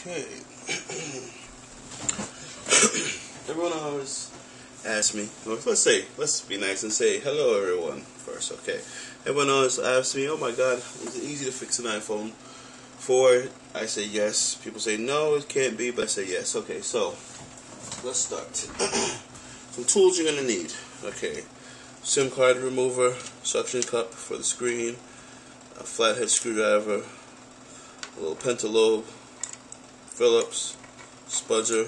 Okay. Everyone always asks me, well, let's be nice and say hello everyone first, okay? Everyone always asks me, oh my god, is it easy to fix an iPhone 4? I say yes. People say no, it can't be, but I say yes. Okay, so let's start. Some tools you're gonna need. Okay, SIM card remover, suction cup for the screen, a flathead screwdriver, a little pentalobe, Phillips, spudger,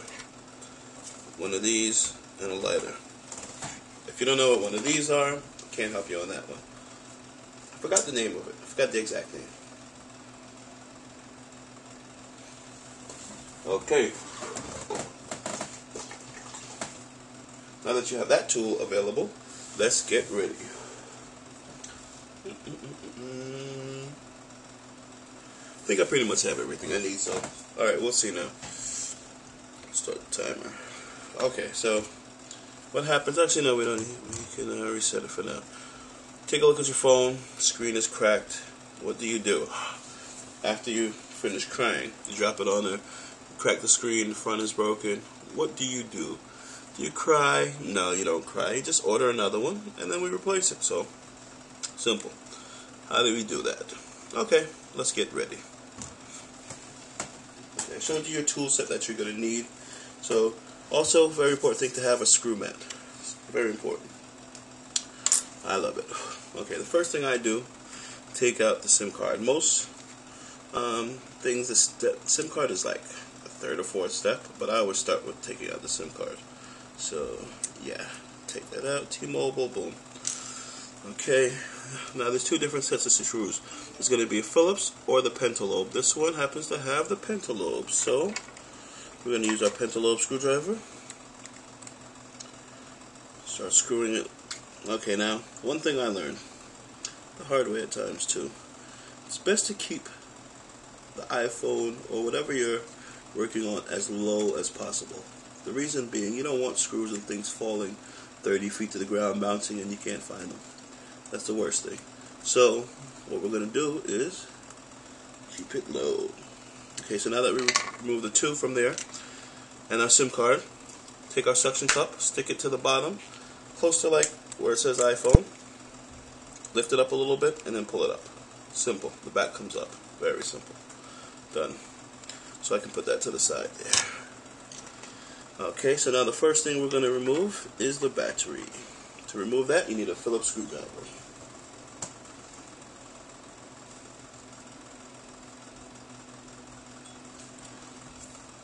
one of these, and a lighter. If you don't know what one of these are, I can't help you on that one. I forgot the name of it. I forgot the exact name. Okay. Now that you have that tool available, let's get ready. I think I pretty much have everything I need, so alright, we'll see now. Start the timer. Okay, so what happens? Actually, no, we don't. We can reset it for now. Take a look at your phone. Screen is cracked. What do you do? After you finish crying, you drop it on there. Crack the screen. The front is broken. What do you do? Do you cry? No, you don't cry. You just order another one, and then we replace it. So simple. How do we do that? Okay, let's get ready. Okay, I showed you your tool set that you're going to need. So, also, very important thing to have a screw mat. Very important. I love it. Okay, the first thing I do, take out the SIM card. Most things, the SIM card is like a third or fourth step, but I always start with taking out the SIM card. So, yeah, take that out. T-Mobile, boom. Okay, now there's two different sets of screws. There's going to be a Phillips or the pentalobe. This one happens to have the pentalobe, so we're going to use our pentalobe screwdriver. Start screwing it. Okay, now, one thing I learned, the hard way at times too, it's best to keep the iPhone or whatever you're working on as low as possible. The reason being, you don't want screws and things falling 30 feet to the ground, bouncing, and you can't find them. That's the worst thing. So, what we're going to do is keep it low. Okay, so now that we remove the two from there, and our SIM card, take our suction cup, stick it to the bottom, close to like where it says iPhone, lift it up a little bit, and then pull it up. Simple. The back comes up. Very simple. Done. So I can put that to the side there. Okay, so now the first thing we're going to remove is the battery. To remove that, you need a Phillips screwdriver.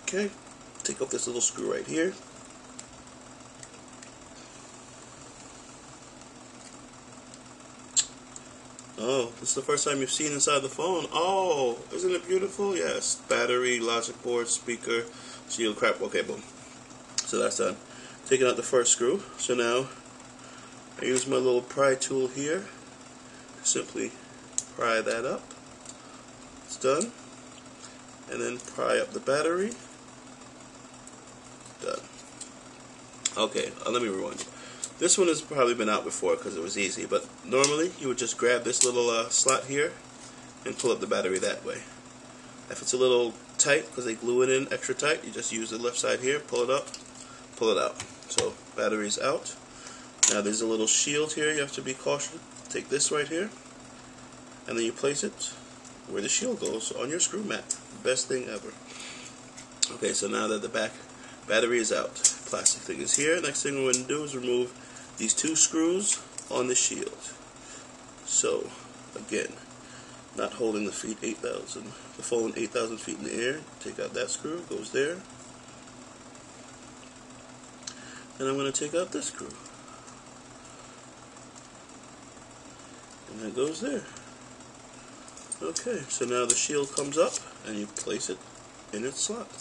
Okay, take off this little screw right here. Oh, this is the first time you've seen inside the phone. Oh, isn't it beautiful? Yes. Battery, logic board, speaker, shield, crap. Okay, boom. So that's done. Taking out the first screw. So now I use my little pry tool here to simply pry that up. It's done. And then pry up the battery. Done. Okay, let me rewind. This one has probably been out before because it was easy, but normally you would just grab this little slot here and pull up the battery that way. If it's a little tight because they glue it in extra tight, you just use the left side here, pull it up, pull it out. So battery's out. Now there's a little shield here, you have to be cautious. Take this right here and then you place it where the shield goes on your screw mat. Best thing ever. Okay, so now that the battery is out, plastic thing is here. Next thing we're going to do is remove these two screws on the shield. So, again, not holding the phone 8,000 feet in the air. Take out that screw, goes there. And I'm going to take out this screw. And that goes there. Okay, so now the shield comes up and you place it in its slot.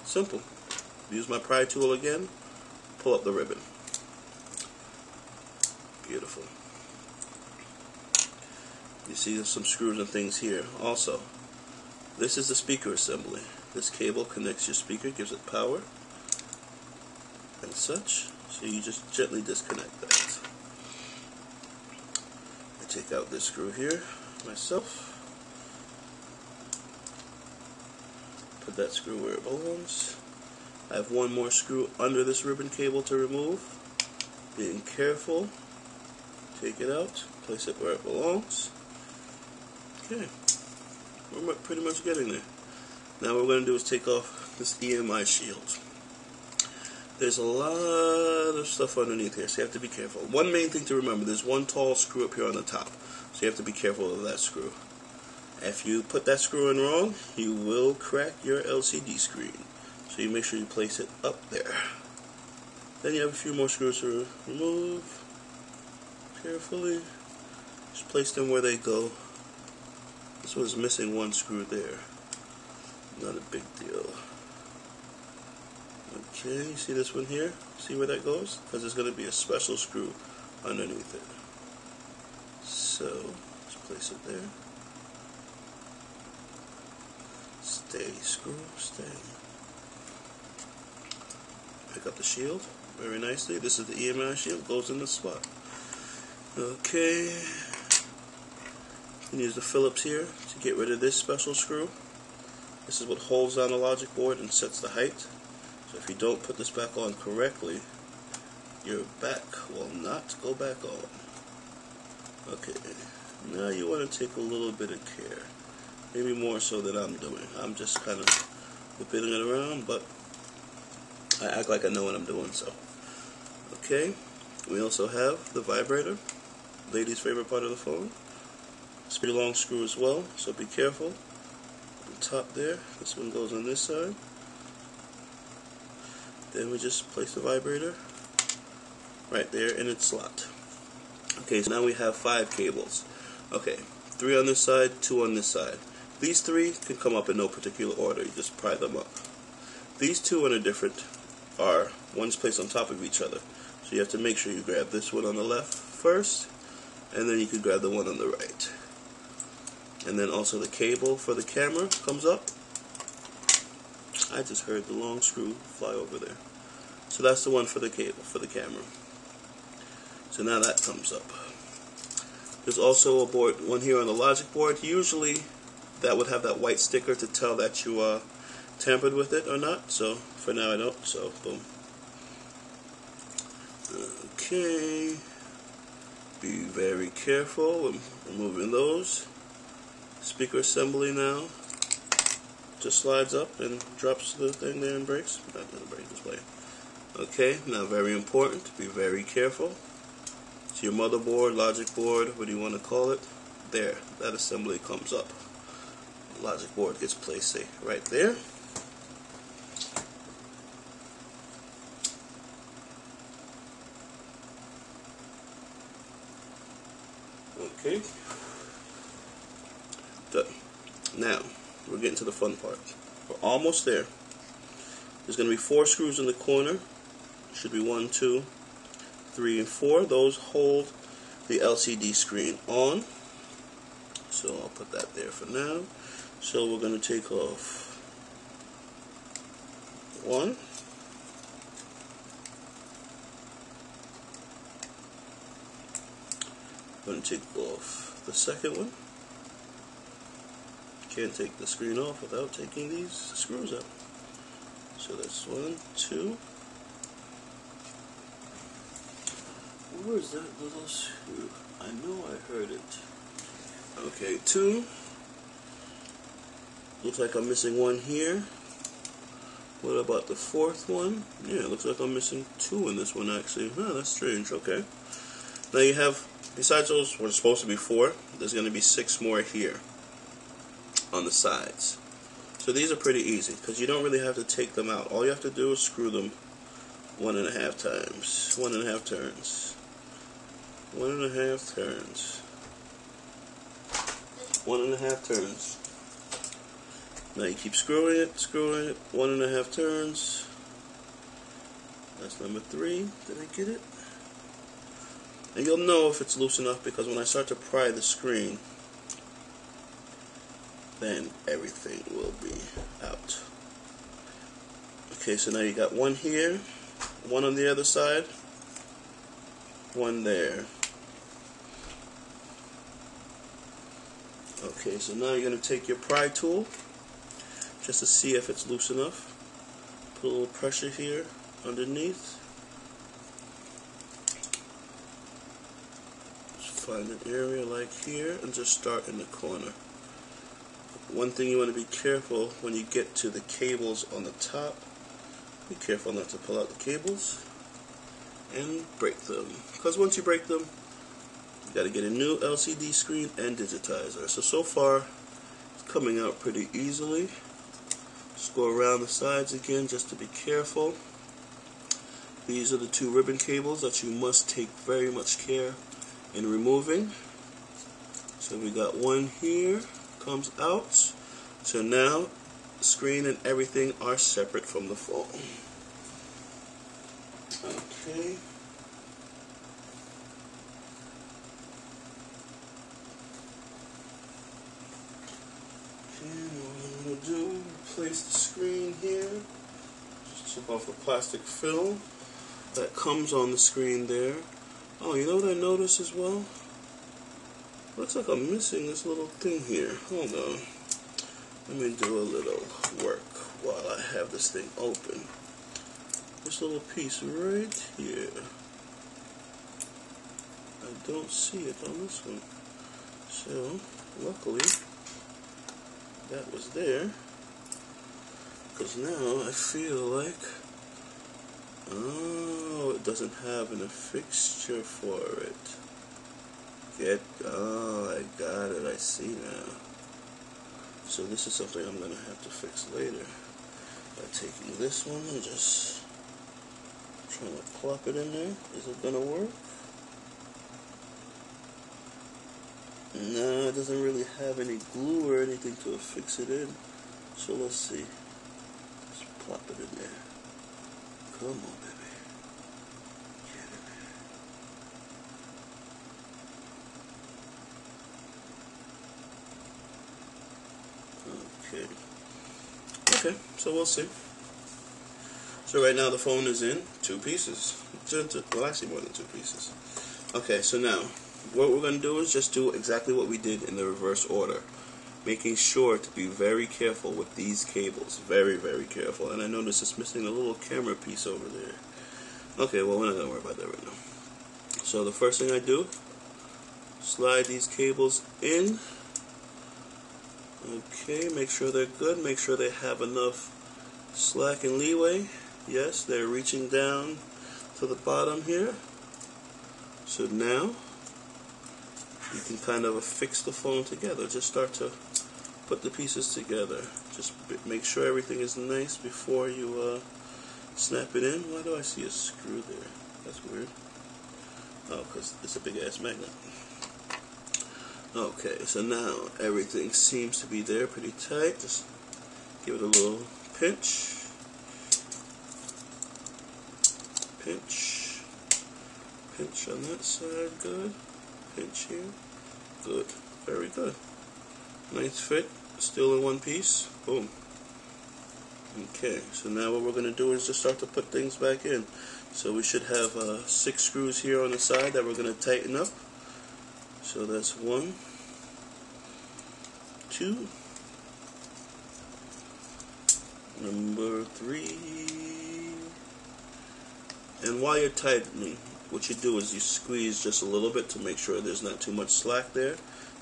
Simple. Use my pry tool again, pull up the ribbon. Beautiful. You see there's some screws and things here. Also, this is the speaker assembly. This cable connects your speaker, gives it power, and such. So you just gently disconnect that. I take out this screw here myself. Put that screw where it belongs. I have one more screw under this ribbon cable to remove. Being careful. Take it out. Place it where it belongs. Okay. We're pretty much getting there. Now what we're going to do is take off this EMI shield. There's a lot of stuff underneath here, so you have to be careful. One main thing to remember, there's one tall screw up here on the top, so you have to be careful of that screw. If you put that screw in wrong, you will crack your LCD screen. So you make sure you place it up there. Then you have a few more screws to remove. Carefully. Just place them where they go. This one's missing one screw there. Not a big deal. Okay, you see this one here? See where that goes? Because there's going to be a special screw underneath it. So, let's place it there. Stay, screw, stay. Pick up the shield very nicely. This is the EMI shield, goes in the spot. Okay. You can use the Phillips here to get rid of this special screw. This is what holds down the logic board and sets the height. So if you don't put this back on correctly, your back will not go back on. Okay, now you want to take a little bit of care. Maybe more so than I'm doing. I'm just kind of whipping it around, but I act like I know what I'm doing, so. Okay, we also have the vibrator, ladies' favorite part of the phone. It's a pretty long screw as well, so be careful. On top there, this one goes on this side. Then we just place the vibrator right there in its slot. Okay, so now we have 5 cables. Okay, 3 on this side, 2 on this side. These 3 can come up in no particular order, you just pry them up. These 2 are one's placed on top of each other. So you have to make sure you grab this one on the left first, and then you can grab the one on the right. And then also the cable for the camera comes up. I just heard the long screw fly over there. So that's the one for the cable, for the camera. So now that comes up. There's also a board, one here on the logic board. Usually that would have that white sticker to tell that you tampered with it or not. So for now I don't, so boom. Okay. Be very careful when removing those. Speaker assembly now. Just slides up and drops the thing there and breaks. Not going to break this way. Okay, now very important, be very careful. So your motherboard, logic board, what do you want to call it? There, that assembly comes up. Logic board gets placed, say, right there. Okay. Done. Now, we're getting to the fun part. We're almost there. There's going to be 4 screws in the corner. Should be 1, 2, 3, and 4. Those hold the LCD screen on. So I'll put that there for now. So we're going to take off 1. I'm going to take off the second one. Can't take the screen off without taking these screws out. So that's 1, 2. Where's that little screw? I know I heard it. Okay, 2. Looks like I'm missing 1 here. What about the 4th one? Yeah, looks like I'm missing 2 in this one actually. Huh, that's strange. Okay. Now you have, besides those, what are supposed to be 4, there's going to be 6 more here on the sides. So these are pretty easy because you don't really have to take them out. All you have to do is screw them 1.5 times, 1.5 turns, 1.5 turns, 1.5 turns. Now you keep screwing it, 1.5 turns. That's number 3. Did I get it? And you'll know if it's loose enough because when I start to pry the screen, then everything will be out. Okay, so now you got 1 here, 1 on the other side, 1 there. Okay, so now you're going to take your pry tool. just to see if it's loose enough. Put a little pressure here underneath. Just find an area like here and just start in the corner. One thing you want to be careful when you get to the cables on the top, be careful not to pull out the cables and break them, because once you break them, you got to get a new LCD screen and digitizer. So far it's coming out pretty easily. Just go around the sides again just to be careful. These are the two ribbon cables that you must take very much care in removing. So we got one here, comes out. So now the screen and everything are separate from the phone. Okay. What I'm going to do, place the screen here. Just chip off the plastic film that comes on the screen there. Oh, you know what I noticed as well? Looks like I'm missing this little thing here. Hold on. Let me do a little work while I have this thing open. This little piece right here. I don't see it on this one. So, luckily, that was there. Because now I feel like, oh, it doesn't have a fixture for it. Oh, I got it, I see now. So this is something I'm going to have to fix later. By taking this one and just trying to plop it in there. Is it going to work? No, it doesn't really have any glue or anything to affix it in. So let's see. Just plop it in there. Come on, baby. Get in there. Okay. Okay, so we'll see. So right now the phone is in two pieces. Well, actually more than two pieces. Okay, so now what we're going to do is just do exactly what we did in the reverse order. Making sure to be very careful with these cables. Very, very careful. And I notice it's missing a little camera piece over there. Okay, well, we're not going to worry about that right now. So the first thing I do, slide these cables in. Okay, make sure they're good. Make sure they have enough slack and leeway. Yes, they're reaching down to the bottom here. So now you can kind of affix the phone together. Just start to put the pieces together. Just make sure everything is nice before you snap it in. Why do I see a screw there? That's weird. Oh, because it's a big ass magnet. Okay, so now everything seems to be there pretty tight. Just give it a little pinch. Pinch. Pinch on that side, good. Pinch here. Good. Very good. Nice fit. Still in one piece. Boom. Okay, so now what we're going to do is just start to put things back in. So we should have 6 screws here on the side that we're going to tighten up. So that's 1, 2, number 3. And while you're tightening, what you do is you squeeze just a little bit to make sure there's not too much slack there.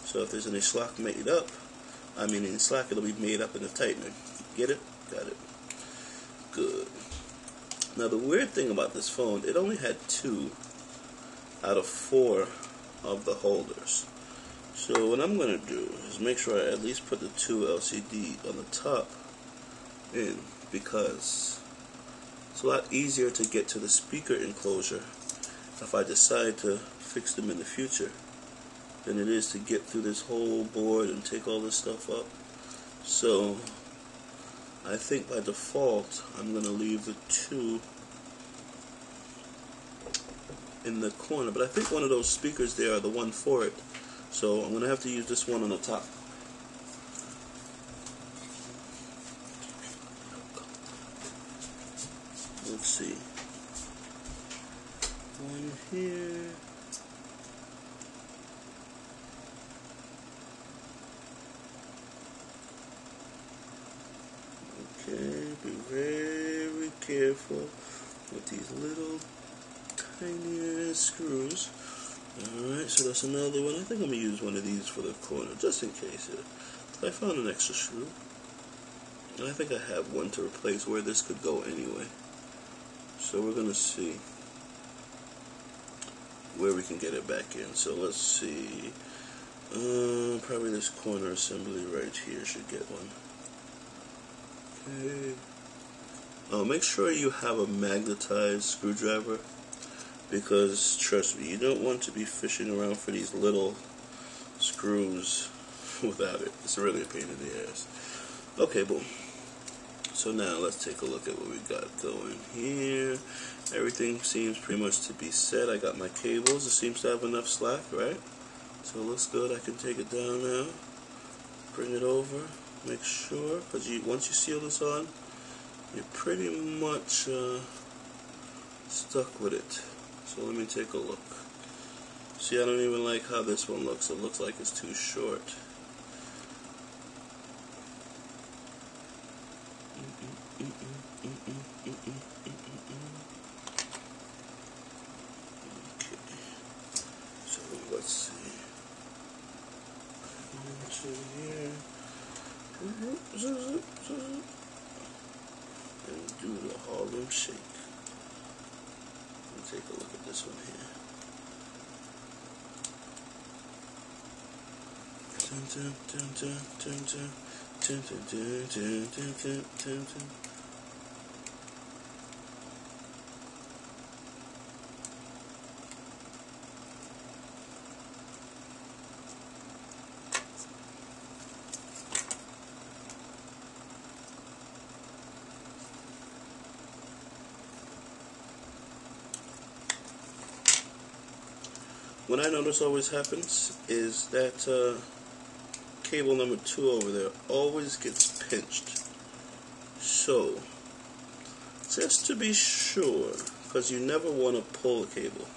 So if there's any slack made up, any slack, it'll be made up in the tightening. Get it? Got it. Good. Now the weird thing about this phone, it only had 2 out of 4 of the holders. So what I'm going to do is make sure I at least put the 2 LCD on the top in, because it's a lot easier to get to the speaker enclosure if I decide to fix them in the future than it is to get through this whole board and take all this stuff up. So I think by default I'm going to leave the 2 in the corner, but I think one of those speakers there are the one for it, so I'm going to have to use this one on the top. Let's see. One here. very careful with these little tiny screws. Alright, so that's another one. I think I'm going to use one of these for the corner, just in case. I found an extra screw. And I think I have one to replace where this could go anyway. So we're going to see where we can get it back in. So let's see. Probably this corner assembly right here should get one. Okay. Make sure you have a magnetized screwdriver, because trust me, you don't want to be fishing around for these little screws without it. It's really a pain in the ass. Okay, boom. So now let's take a look at what we got going here. Everything seems pretty much to be set. I got my cables. It seems to have enough slack, right? So it looks good. I can take it down now. Bring it over. Make sure, because once you seal this on, you're pretty much stuck with it. So let me take a look. See, I don't even like how this one looks. It looks like it's too short. Okay. So let's see. Into here. And do the Harlem Shake. Let me take a look at this one here. Dun, dun, dun, dun, dun, dun, dun, dun, dun, dun, dun, dun, dun. What I notice always happens is that cable number 2 over there always gets pinched. So, just to be sure, because you never want to pull a cable.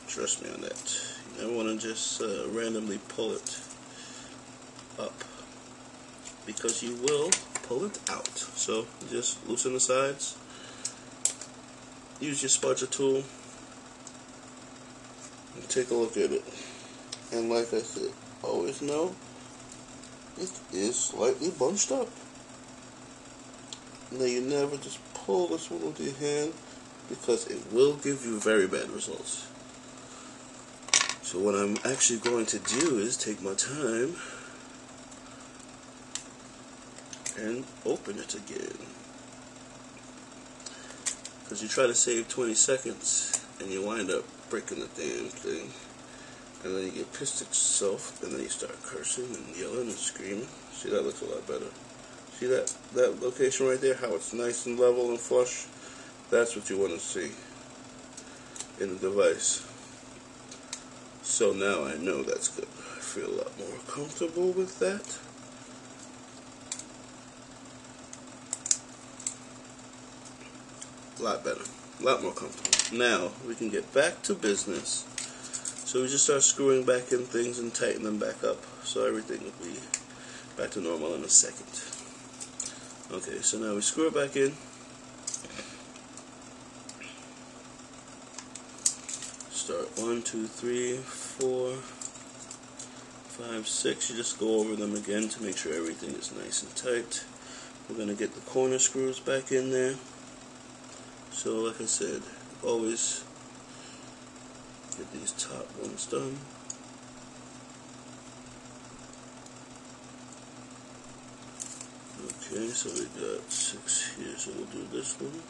Trust me on that. You never want to just randomly pull it up, because you will pull it out. So, just loosen the sides. Use your spudger tool. And take a look at it. And like I said, always know it is slightly bunched up. Now you never just pull this one with your hand, because it will give you very bad results. So what I'm actually going to do is take my time and open it again. Because you try to save 20 seconds and you wind up breaking the damn thing. And then you get pissed at yourself, and then you start cursing and yelling and screaming. See, that looks a lot better. See that location right there, how it's nice and level and flush? That's what you want to see in the device. So now I know that's good. I feel a lot more comfortable with that. A lot better. A lot more comfortable. Now we can get back to business. So we just start screwing back in things and tighten them back up. So everything will be back to normal in a second. Okay, so now we screw it back in. Start 1, 2, 3, 4, 5, 6. You just go over them again to make sure everything is nice and tight. We're going to get the corner screws back in there. So like I said, always get these top ones done. Okay, so we got 6 here, so we'll do this one.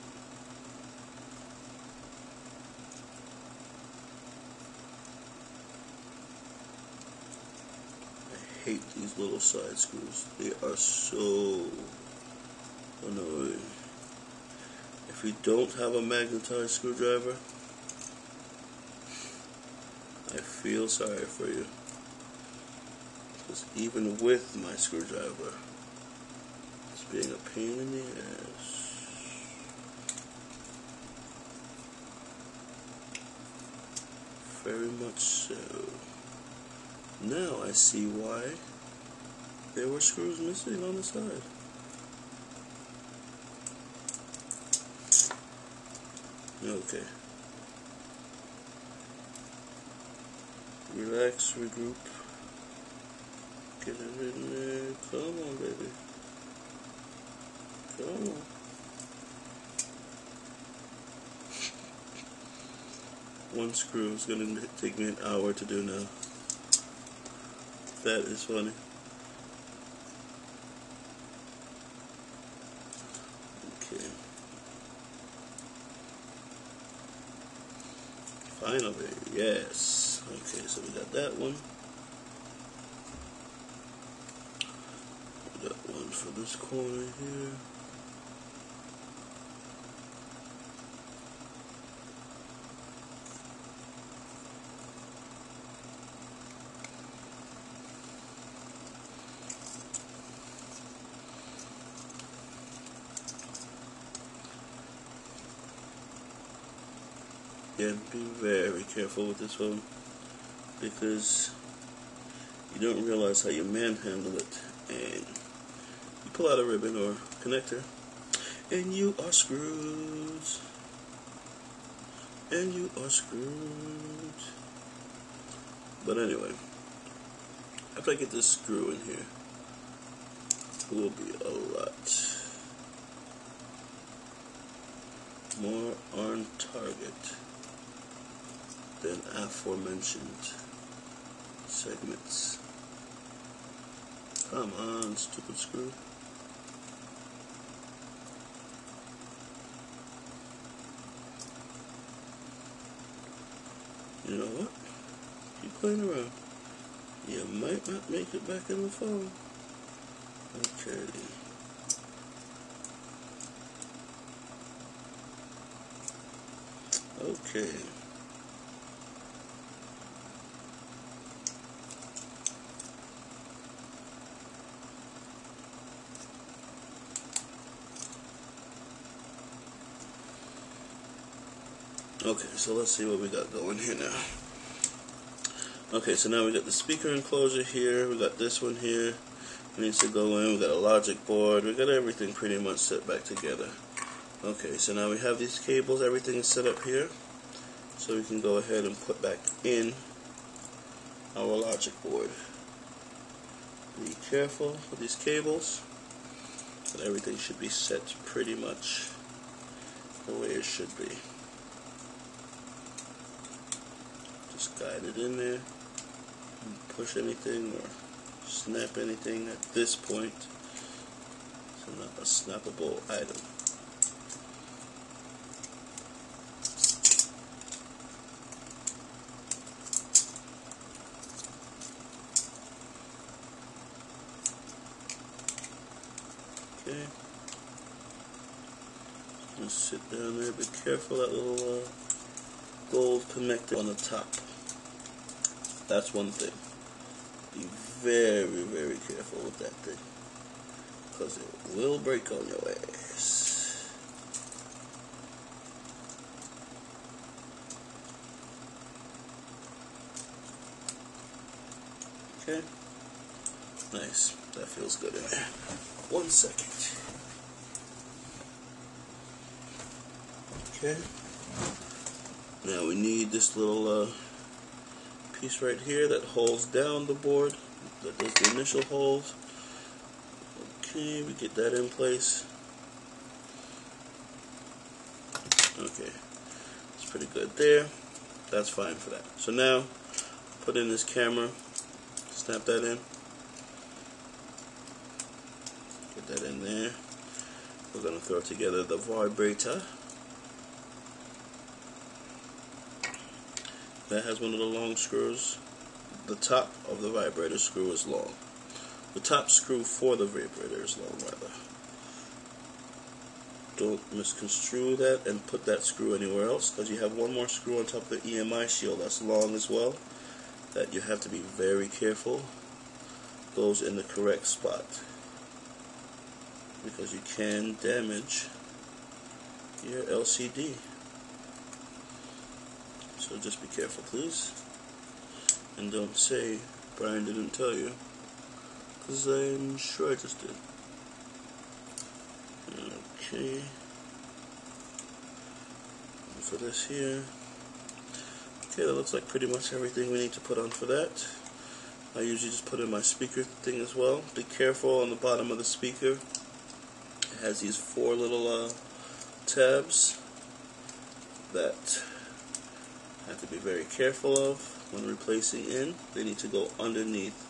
I hate these little side screws. They are so annoying. If you don't have a magnetized screwdriver, I feel sorry for you. Because even with my screwdriver, it's being a pain in the ass. Very much so. Now I see why there were screws missing on the side. Okay. Relax, regroup. Get it in there. Come on, baby. Come on. One screw is going to take me an hour to do now. That is funny. Okay. Finally, yes. Okay, so we got that one. We got one for this corner here. Again, be very careful with this one because you don't realize how you manhandle it, and you pull out a ribbon or connector and you are screwed. And you are screwed. But anyway, after I get this screw in here, it will be a lot more on target than aforementioned segments. Come on, stupid screw. You know what? Keep playing around. You might not make it back in the phone. Okay. Okay. Okay, so let's see what we got going here now. Okay, so now we got the speaker enclosure here. We got this one here. It needs to go in. We got a logic board. We got everything pretty much set back together. Okay, so now we have these cables. Everything is set up here. So we can go ahead and put back in our logic board. Be careful with these cables. But everything should be set pretty much the way it should be. Just guide it in there. Push anything or snap anything at this point. It's not a snappable item. Okay. Just sit down there. Be careful that little gold connector on the top. That's one thing. Be very, very careful with that thing, because it will break on your ass. Okay. Nice. That feels good in there. 1 second. Okay. Now we need this little piece right here that holds down the board, that does the initial holes. Okay, we get that in place. Okay, it's pretty good there. That's fine for that. So now, put in this camera, snap that in, get that in there. We're going to throw together the vibrator. That has one of the long screws. The top of the vibrator screw is long. The top screw for the vibrator is long, rather. Don't misconstrue that and put that screw anywhere else, because you have one more screw on top of the EMI shield that's long as well, that you have to be very careful goes in the correct spot, because you can damage your LCD. So just be careful, please. And don't say Brian didn't tell you, because I'm sure I just did. Okay. for this here. Okay, that looks like pretty much everything we need to put on for that. I usually just put in my speaker thing as well. Be careful on the bottom of the speaker. It has these 4 little tabs that I have to be very careful of when replacing in. They need to go underneath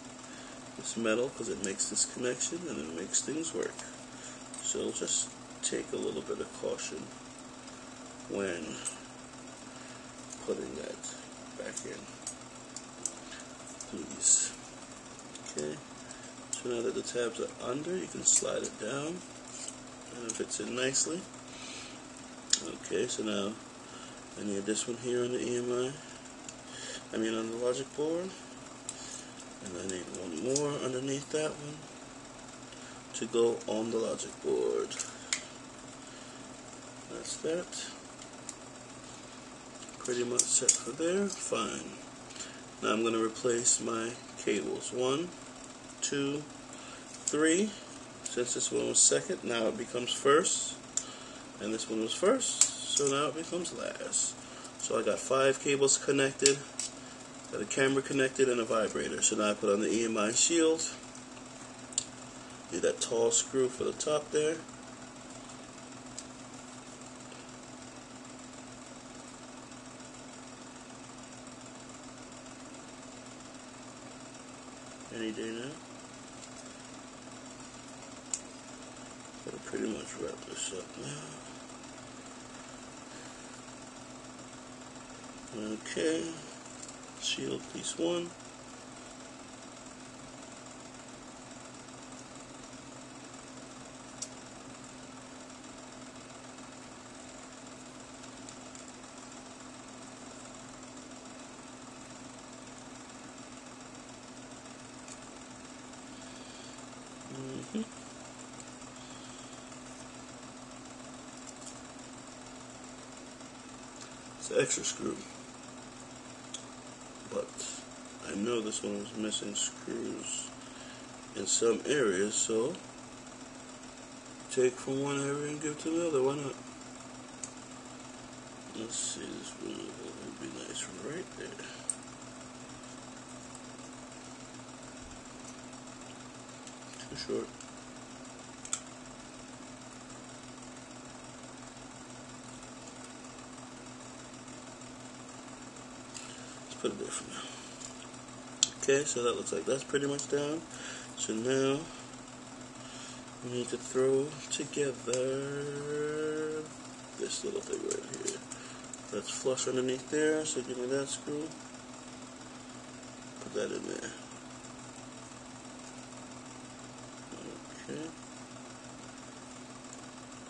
this metal because it makes this connection and it makes things work. So just take a little bit of caution when putting that back in, please. Okay, so now that the tabs are under, you can slide it down and it fits in nicely. Okay, so now I need this one here on the EMI, on the logic board, and I need one more underneath that one to go on the logic board. That's that. Pretty much set for there. Fine. Now I'm going to replace my cables. 1, 2, 3. Since this one was second, now it becomes first. And this one was first, so now it becomes last. So I got 5 cables connected, got a camera connected, and a vibrator. So now I put on the EMI shield. Need that tall screw for the top there. Any day now. Gotta pretty much wrap this up now. Okay, shield piece 1. It's an extra screw, but I know this one was missing screws in some areas, so take from one area and give to the other. Why not? Let's see, this one would be nice right there. Too short. Put it there for now. Okay, so that looks like that's pretty much down. So now we need to throw together this little thing right here. That's flush underneath there, so give me that screw. Put that in there. Okay.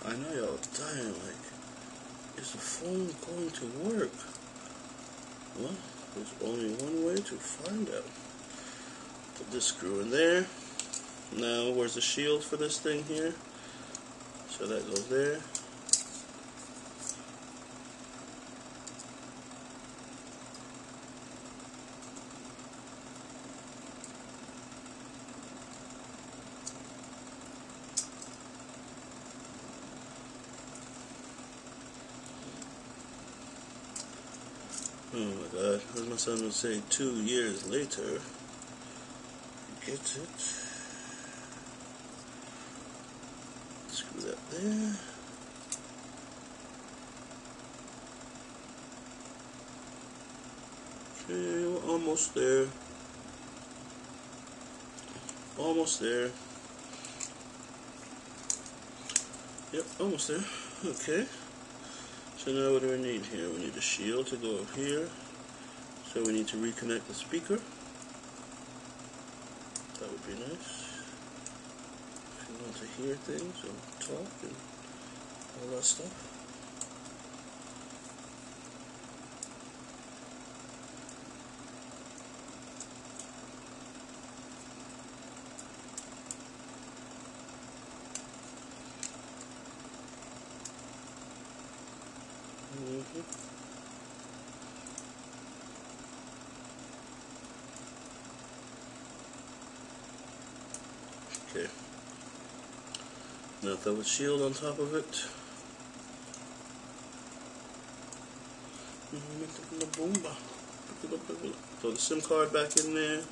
I know y'all dying like, is the phone going to work? Well, there's only one way to find out. Put this screw in there. Now, where's the shield for this thing here? So that goes there. Oh my God, as my son would say, 2 years later, get it, screw that there, okay, we're almost there, yep, almost there, okay. So now what do we need here? We need a shield to go up here. So we need to reconnect the speaker. That would be nice. If you want to hear things or talk and all that stuff. Okay. Now throw a shield on top of it. Throw the SIM card back in there.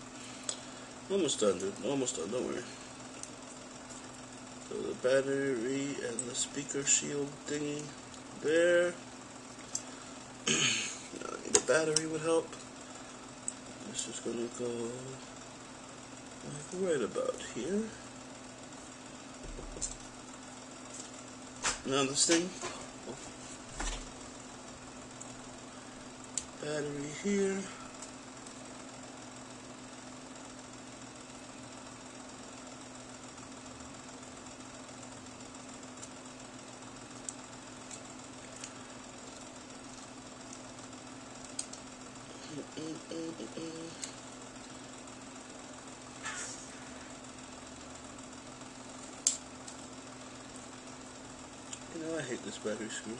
Almost done, dude. Almost done. Don't worry. So the battery and the speaker shield thingy there. Now I need a battery would help. This is gonna go like right about here. Now this thing. Battery here. You know, I hate this battery screw.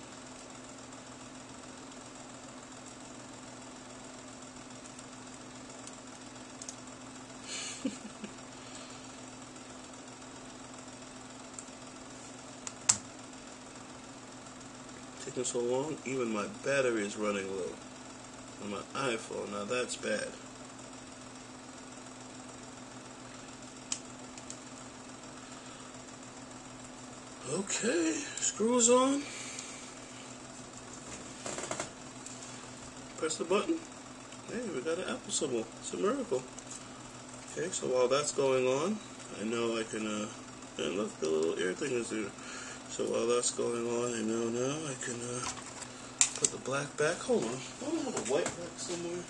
Taking so long, even my battery is running low on my iPhone. Now that's bad. Okay, screws on. Press the button. Hey, we got an Apple symbol. It's a miracle. Okay, so while that's going on, I know I can, and look, the little ear thing is there. So while that's going on, I know now I can, put the black back. Hold on. I don't have a white back somewhere.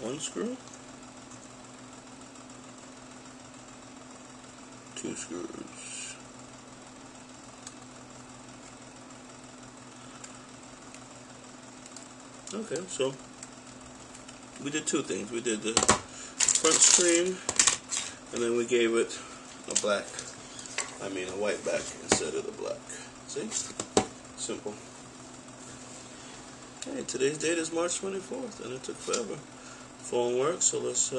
One screw, two screws. Okay, so we did two things. We did the front screen, and then we gave it a white back instead of the black. See? Simple. Hey, today's date is March 24th, and it took forever. Phone works, so let's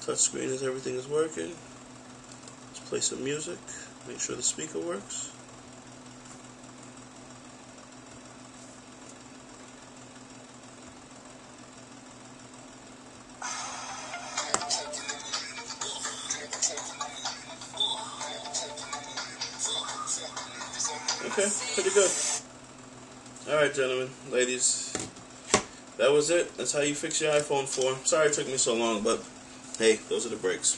touch screen as everything is working. Let's play some music, make sure the speaker works. Okay, pretty good. Alright, gentlemen, ladies. That was it. That's how you fix your iPhone 4. Sorry it took me so long, but hey, those are the breaks.